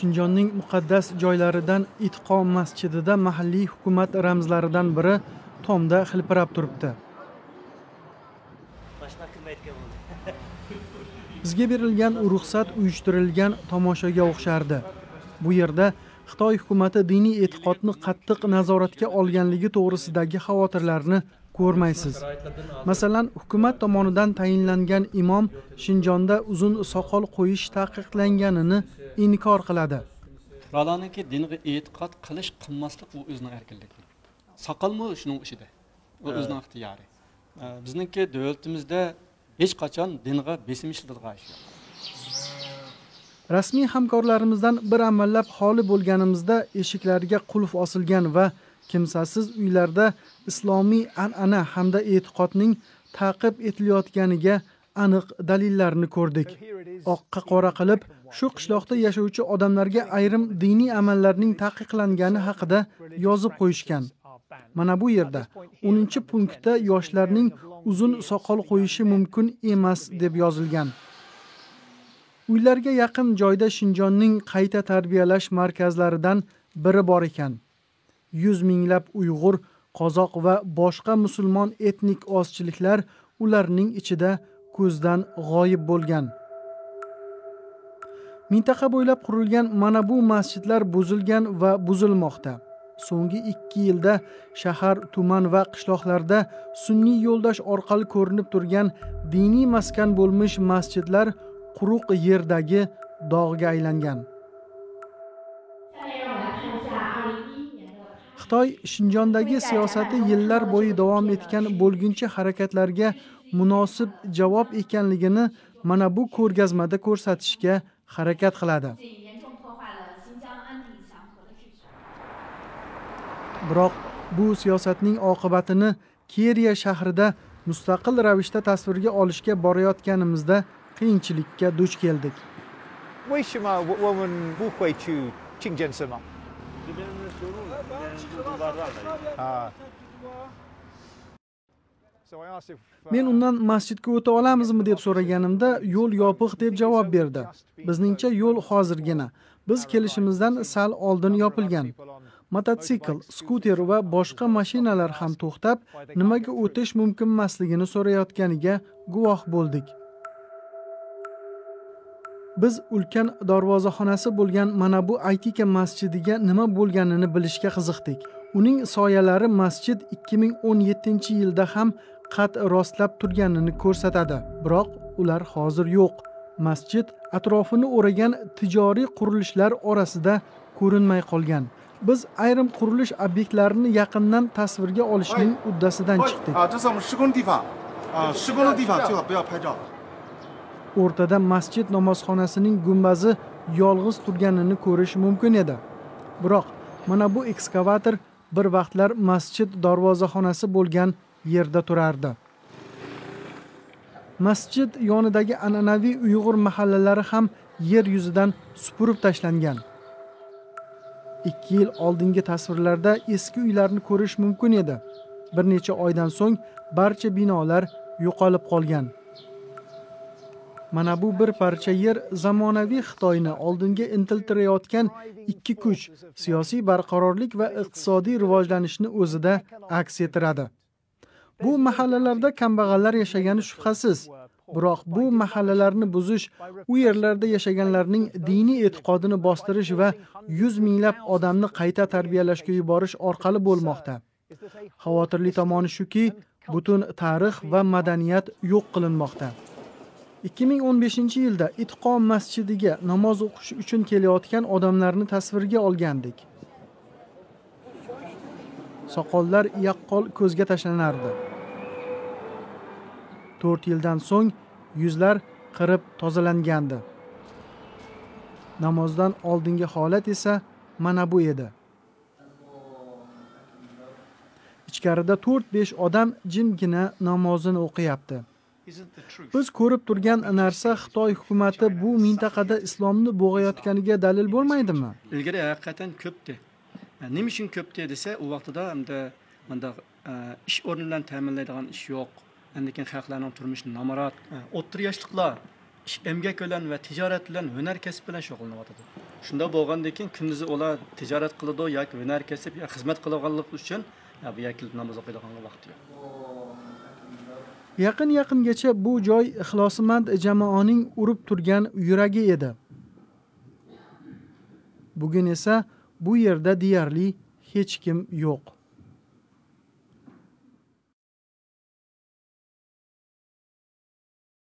Shinjonning muqaddas joylaridan Itqon masjidida mahalliy hukumat ramzlaridan biri tomda hilpirab turibdi. Bizga berilgan ruxsat uyushtirilgan tomoshaga o'xshardi. Bu yerda Xitoy hukumati diniy e'tiqodni qattiq nazoratga olganligi to'g'risidagi xavotirlarni ko'rmaysiz. Masalan, hukumat tomonidan tayinlangan imom Shinjonda uzun soqol qo'yish taqiqlanganini inkor qiladi. Fuqarolarniki dinga e'tiqod qilish, qilmaslik bu o'zining erkinligi. Soqolmi shuning ichida. Bu o'zining ixtiyori. Bizningki davlatimizda hech qachon dinga besim ishlatadigan ish yo'q. Rasmiy hamkorlarimizdan bir amallab xoli bo'lganimizda eshiklariga qulf osilgan va kimsasiz uylarda islomiy an'ana hamda e'tiqodning ta'qib etilayotganiga aniq dalillarni ko'rdik. Oqqa qora qilib, shu qishloqda yashovchi odamlarga ayrim diniy amallarning taqiqlangani haqida yozib qo'yishgan. Mana bu yerda 10-punktda yoshlarning uzun soqol qo'yishi mumkin emas deb yozilgan. Uylarga yaqin joyda Shinjonning qayta tarbiyalash markazlaridan biri bor ekan. 100 minglab Uyg'ur, Qozoq va boshqa musulmon etnik ozchiliklar ularning ichida ko'zdan g'oyib bo'lgan. Mintaqa bo'ylab qurilgan mana bu masjidlar buzilgan va buzilmoqda. So'nggi 2 yilda shahar, tuman va qishloqlarda sunniy yo'ldosh orqali ko'rinib turgan diniy maskan bo'lmish masjidlar quruq yerdagi dog'ga aylangan. Xitoy Shinjondagi siyosati yillar bo'yi davom etgan bo'lguncha harakatlarga munosib javob ekanligini mana bu ko'rgazmada ko'rsatishga harakat qiladi. Biroq bu siyosatning oqibatini Keriya shahrida mustaqil ravishda tasvirga olishga borayotganimizda qiyinchilikka duch keldik. Men undan masjidga o'ta olamizmi deb so'raganimda yo'l yopiq deb javob berdi. Bizningcha yo'l hozirgina. Biz kelishimizdan sal oldin yopilgan. Mototsikl, skuter va boshqa mashinalar ham to'xtab, nimaga o'tish mumkin emasligini so'rayotganiga guvoh bo'ldik. Biz ulkan darvozaxonasi bo'lgan mana bu Aytika masjidiga nima bo'lganini bilishga qiziqdik. Uning soyalari masjid 2017-yilda ham qad rostlab turganini ko'rsatadi. Biroq ular hozir yo'q. Masjid atrofini o'ragan tijoriy qurilishlar orasida ko'rinmay qolgan. Biz ayrim qurilish obyektlarini yaqindan tasvirga olishning uddasidan chiqdik. O'rtada masjid namozxonasining gumbazi yolg'iz turganini ko'rish mumkin edi. Biroq mana bu ekskavator bir vaqtlar masjid darvozaxonasi bo'lgan yerda turardi. Masjid yonidagi an'anaviy Uyg'ur mahallalari ham yer yuzidan supurib tashlangan. 2 yil oldingi tasvirlarda eski uylarni ko'rish mumkin edi. Bir necha oydan so'ng barcha binolar yo'qolib qolgan. Mana bu bir parcha yer zamonaviy Xitoyni oldinga intiltirayotgan ikki kuch, siyosiy barqarorlik va iqtisodiy rivojlanishni o'zida aks ettiradi. Bu mahallalarda kambag'allar yashagani shubhasiz. Biroq bu mahallalarni buzish, u yerlarda yashaganlarning diniy e'tiqodini bostirish va 100 minglab odamni qayta tarbiyalashga yuborish orqali bo'lmoqda. Xavotirli tomoni shuki, butun tarix va madaniyat yo'q qilinmoqda. 2015-yilda Itqon masjidiga namoz o'qish uchun kelayotgan odamlarni tasvirga olgandik. Soqollar yaqqol ko'zga tashlanardi. 4 yildan so'ng yuzlar qirib tozalangandi. Namozdan oldingi holat esa mana bu edi. Ichkarida 4-5 odam jimgina namozini o'qiyapti. Biz ko'rib turgan narsa Xitoy hukumati bu mintaqada islomni bo'g'ayotganiga dalil bo'lmaydimi? Ilgari haqiqatan ko'pdi. Nima uchun ko'pdi desa, u vaqtida hamda bunda ish o'rnidan ta'minlaydigan ish yo'q. Endi xalqlarning turmushi namorat, o'ttir yoshliklar ish emgak bilan va tijorat bilan, hunar kasb bilan shug'ullanyapti. Shunda bo'lgandan keyin kunduzi ular tijorat qiladi yoki hunar kasb yoki xizmat qilganlik uchun bu yerga namoz o'qiydigan vaqti yo'q. Yaqingacha bu joy ixlosimand jamoaning urib turgan yuragi edi. Bugun esa bu yerda deyarli hech kim yo'q.